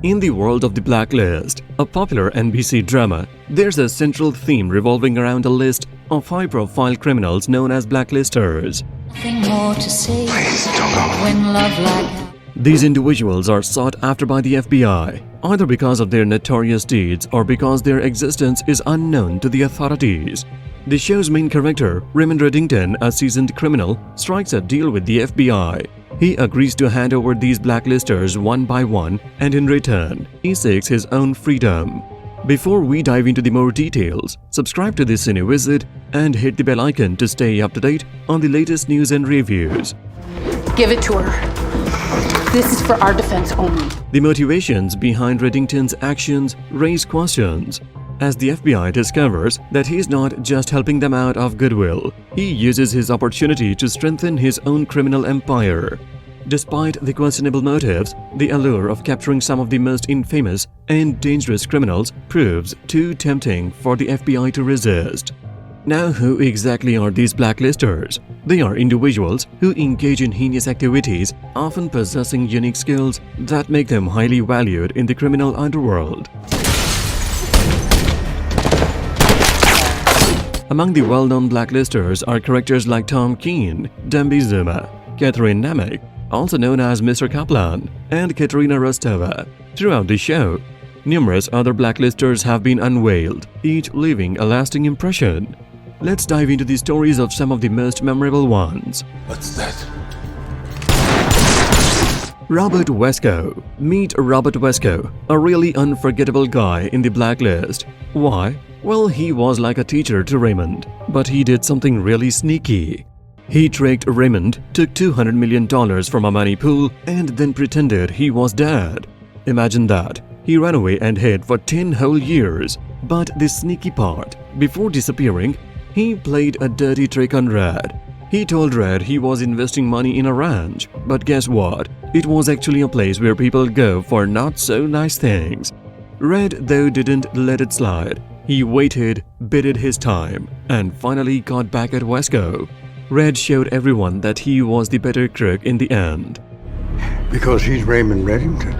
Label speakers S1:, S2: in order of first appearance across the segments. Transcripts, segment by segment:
S1: In the world of The Blacklist, a popular NBC drama, there's a central theme revolving around a list of high-profile criminals known as Blacklisters.
S2: Nothing more to say. Please don't go. When love like that.
S1: These individuals are sought after by the FBI, either because of their notorious deeds or because their existence is unknown to the authorities. The show's main character, Raymond Reddington, a seasoned criminal, strikes a deal with the FBI. He agrees to hand over these blacklisters one by one, and in return, he seeks his own freedom. Before we dive into the more details, subscribe to the CineWizard and hit the bell icon to stay up to date on the latest news and reviews.
S3: Give it to her. This is for our defense only.
S1: The motivations behind Reddington's actions raise questions, as the FBI discovers that he's not just helping them out of goodwill. He uses his opportunity to strengthen his own criminal empire. Despite the questionable motives, the allure of capturing some of the most infamous and dangerous criminals proves too tempting for the FBI to resist. Now, who exactly are these blacklisters? They are individuals who engage in heinous activities, often possessing unique skills that make them highly valued in the criminal underworld. Among the well-known blacklisters are characters like Tom Keene, Demby Zuma, Catherine Nemec, also known as Mr. Kaplan, and Katerina Rostova. Throughout the show, numerous other blacklisters have been unveiled, each leaving a lasting impression. Let's dive into the stories of some of the most memorable ones.
S4: What's that?
S1: Robert Wesco. Meet Robert Wesco, a really unforgettable guy in the Blacklist. Why? Well, he was like a teacher to Raymond, but he did something really sneaky. He tricked Raymond, took $200 million from a money pool, and then pretended he was dead. Imagine that. He ran away and hid for 10 whole years. But the sneaky part, before disappearing, he played a dirty trick on Red. He told Red he was investing money in a ranch, but guess what? It was actually a place where people go for not so nice things. Red, though, didn't let it slide. He waited, bided his time, and finally got back at Wesco. Red showed everyone that he was the better crook in the end.
S4: Because he's Raymond Reddington.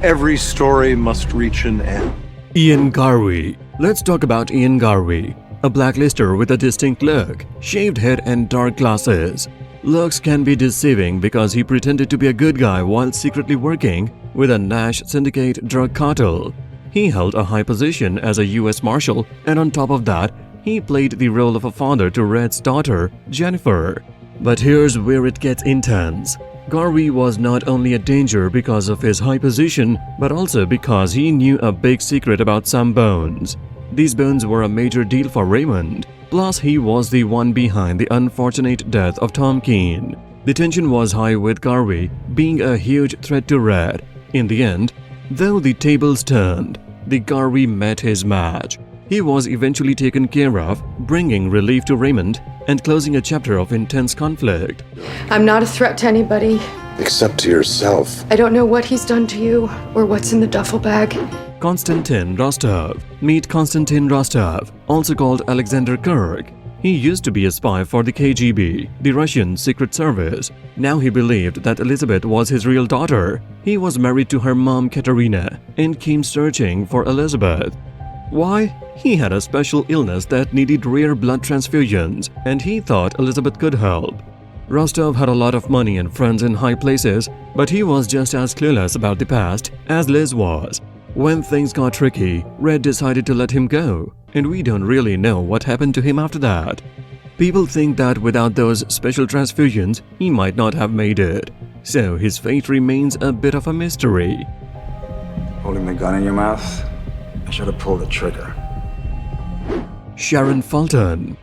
S5: Every story must reach an end.
S1: Ian Garvey. Let's talk about Ian Garvey, a blacklister with a distinct look, shaved head and dark glasses. Looks can be deceiving because he pretended to be a good guy while secretly working with a Nash syndicate drug cartel. He held a high position as a U.S. Marshal, and on top of that, he played the role of a father to Red's daughter, Jennifer. But here's where it gets intense. Garvey was not only a danger because of his high position, but also because he knew a big secret about some bones. These bones were a major deal for Raymond. Plus, he was the one behind the unfortunate death of Tom Keene. The tension was high with Garvey being a huge threat to Red. In the end, though the tables turned, the Garvey met his match. He was eventually taken care of, bringing relief to Raymond and closing a chapter of intense conflict.
S3: I'm not a threat to anybody.
S4: Except to yourself.
S3: I don't know what he's done to you or what's in the duffel bag.
S1: Constantine Rostov. Meet Constantine Rostov, also called Alexander Kirk. He used to be a spy for the KGB, the Russian Secret Service. Now he believed that Elizabeth was his real daughter. He was married to her mom Katerina and came searching for Elizabeth. Why? He had a special illness that needed rare blood transfusions, and he thought Elizabeth could help. Rostov had a lot of money and friends in high places, but he was just as clueless about the past as Liz was. When things got tricky, Red decided to let him go, and we don't really know what happened to him after that. People think that without those special transfusions, he might not have made it. So his fate remains a bit of a mystery.
S6: Holding the gun in your mouth? I should have pulled the trigger.
S1: Sharon Falon.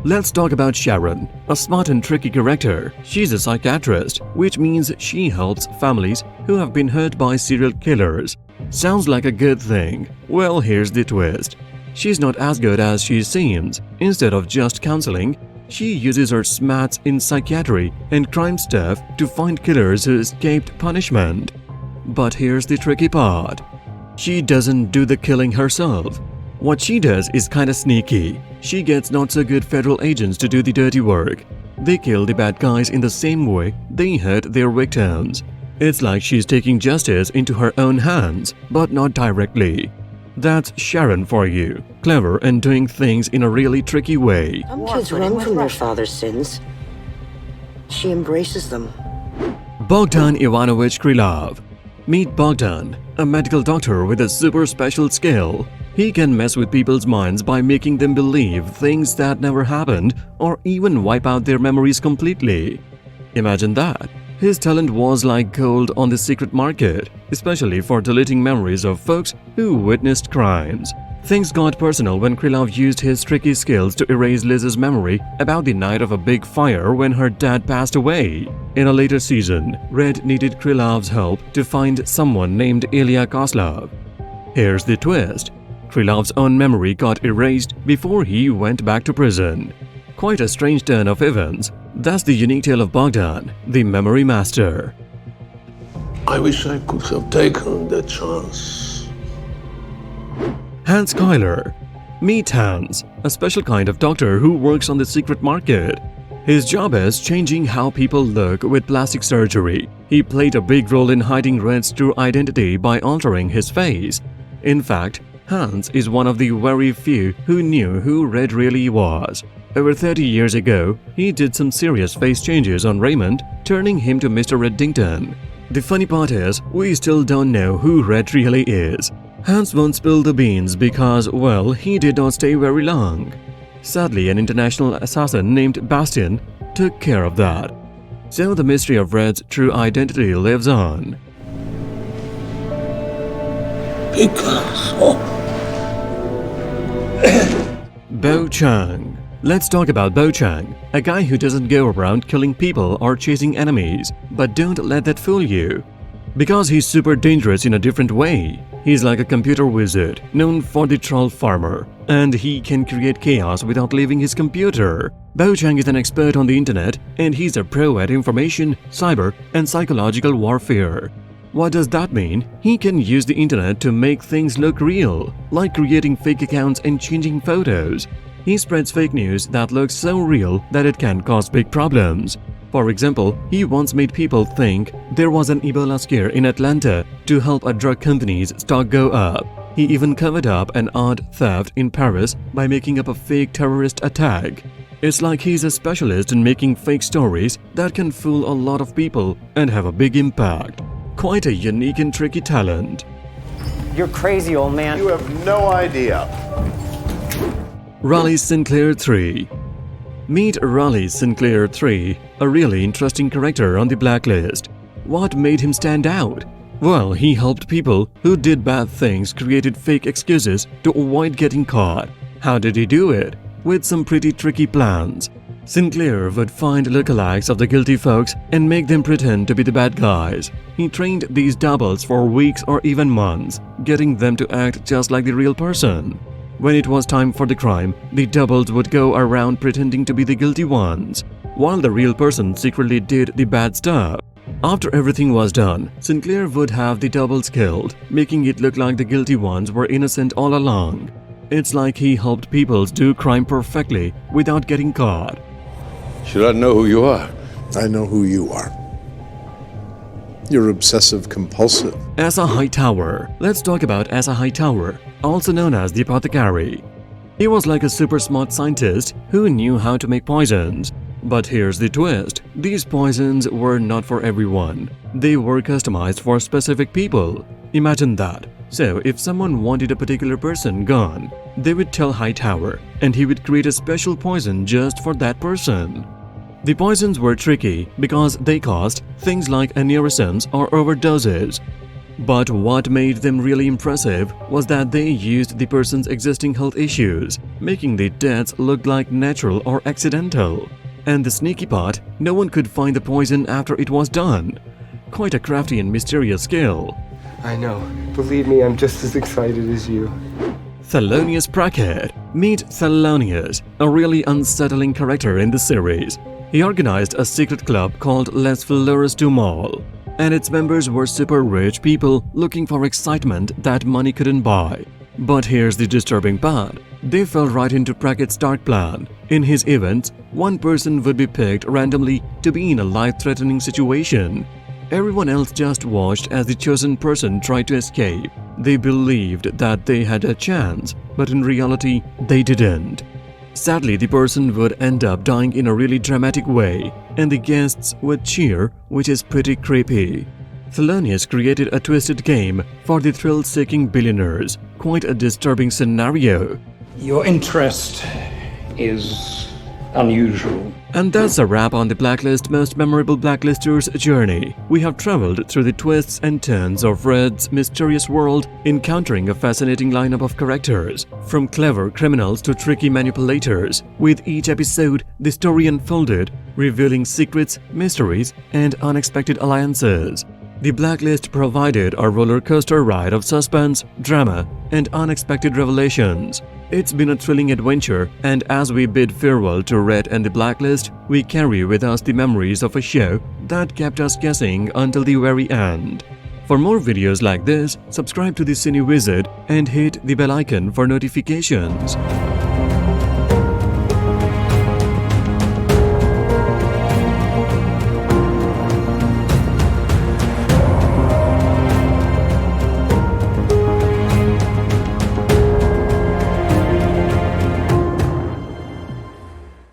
S1: Let's talk about Sharon, a smart and tricky character. She's a psychiatrist, which means she helps families who have been hurt by serial killers. Sounds like a good thing. Well, here's the twist. She's not as good as she seems. Instead of just counseling, she uses her smarts in psychiatry and crime stuff to find killers who escaped punishment. But here's the tricky part. She doesn't do the killing herself. What she does is kinda sneaky. She gets not-so-good federal agents to do the dirty work. They kill the bad guys in the same way they hurt their victims. It's like she's taking justice into her own hands, but not directly. That's Sharon for you, clever and doing things in a really tricky way.
S7: Some kids run from their father's sins. She embraces them.
S1: Bogdan Ivanovich Krylov. Meet Bogdan, a medical doctor with a super special skill. He can mess with people's minds by making them believe things that never happened or even wipe out their memories completely. Imagine that. His talent was like gold on the secret market, especially for deleting memories of folks who witnessed crimes. Things got personal when Krylov used his tricky skills to erase Liz's memory about the night of a big fire when her dad passed away. In a later season, Red needed Krylov's help to find someone named Ilya Koslov. Here's the twist. Krylov's own memory got erased before he went back to prison. Quite a strange turn of events. That's the unique tale of Bogdan, the memory master.
S8: I wish I could have taken that chance.
S1: Hans Keiler. Meet Hans, a special kind of doctor who works on the secret market. His job is changing how people look with plastic surgery. He played a big role in hiding Red's true identity by altering his face. In fact, Hans is one of the very few who knew who Red really was. Over 30 years ago, he did some serious face changes on Raymond, turning him to Mr. Reddington. The funny part is, we still don't know who Red really is. Hans won't spill the beans because, well, he did not stay very long. Sadly, an international assassin named Bastian took care of that. So the mystery of Red's true identity lives on. Bo Chang. Let's talk about Bo Chang, a guy who doesn't go around killing people or chasing enemies, but don't let that fool you. Because he's super dangerous in a different way. He's like a computer wizard, known for the troll farmer, and he can create chaos without leaving his computer. Bo Chang is an expert on the internet, and he's a pro at information, cyber, and psychological warfare. What does that mean? He can use the internet to make things look real, like creating fake accounts and changing photos. He spreads fake news that looks so real that it can cause big problems. For example, he once made people think there was an Ebola scare in Atlanta to help a drug company's stock go up. He even covered up an odd theft in Paris by making up a fake terrorist attack. It's like he's a specialist in making fake stories that can fool a lot of people and have a big impact. Quite a unique and tricky talent.
S9: You're crazy, old man.
S8: You have no idea.
S1: Raleigh Sinclair 3. Meet Raleigh Sinclair 3, a really interesting character on the Blacklist. What made him stand out? Well, he helped people who did bad things, created fake excuses to avoid getting caught. How did he do it? With some pretty tricky plans. Sinclair would find lookalikes of the guilty folks and make them pretend to be the bad guys. He trained these doubles for weeks or even months, getting them to act just like the real person. When it was time for the crime, the doubles would go around pretending to be the guilty ones, while the real person secretly did the bad stuff. After everything was done, Sinclair would have the doubles killed, making it look like the guilty ones were innocent all along. It's like he helped people do crime perfectly without getting caught.
S8: Should I know who you are?
S4: I know who you are. You're obsessive-compulsive.
S1: Asa Hightower. Let's talk about Asa Hightower, also known as the apothecary. He was like a super smart scientist who knew how to make poisons. But here's the twist. These poisons were not for everyone. They were customized for specific people. Imagine that. So if someone wanted a particular person gone, they would tell Hightower, and he would create a special poison just for that person. The poisons were tricky because they caused things like aneurysms or overdoses. But what made them really impressive was that they used the person's existing health issues, making the deaths look like natural or accidental. And the sneaky part, no one could find the poison after it was done. Quite a crafty and mysterious skill.
S10: I know. Believe me, I'm just as excited as you.
S1: Thelonius Prad. Meet Thelonius, a really unsettling character in the series. He organized a secret club called Les Fleurs du Mal, and its members were super rich people looking for excitement that money couldn't buy. But here's the disturbing part. They fell right into Prad's dark plan. In his events, one person would be picked randomly to be in a life-threatening situation. Everyone else just watched as the chosen person tried to escape. They believed that they had a chance, but in reality, they didn't. Sadly, the person would end up dying in a really dramatic way, and the guests would cheer, which is pretty creepy. Thelonius created a twisted game for the thrill-seeking billionaires. Quite a disturbing scenario.
S11: Your interest is unusual.
S1: And that's a wrap on the Blacklist most memorable Blacklisters journey. We have traveled through the twists and turns of Red's mysterious world, encountering a fascinating lineup of characters, from clever criminals to tricky manipulators. With each episode, the story unfolded, revealing secrets, mysteries, and unexpected alliances. The Blacklist provided a roller coaster ride of suspense, drama, and unexpected revelations. It's been a thrilling adventure, and as we bid farewell to Red and the Blacklist, we carry with us the memories of a show that kept us guessing until the very end. For more videos like this, subscribe to the Cine Wizard and hit the bell icon for notifications.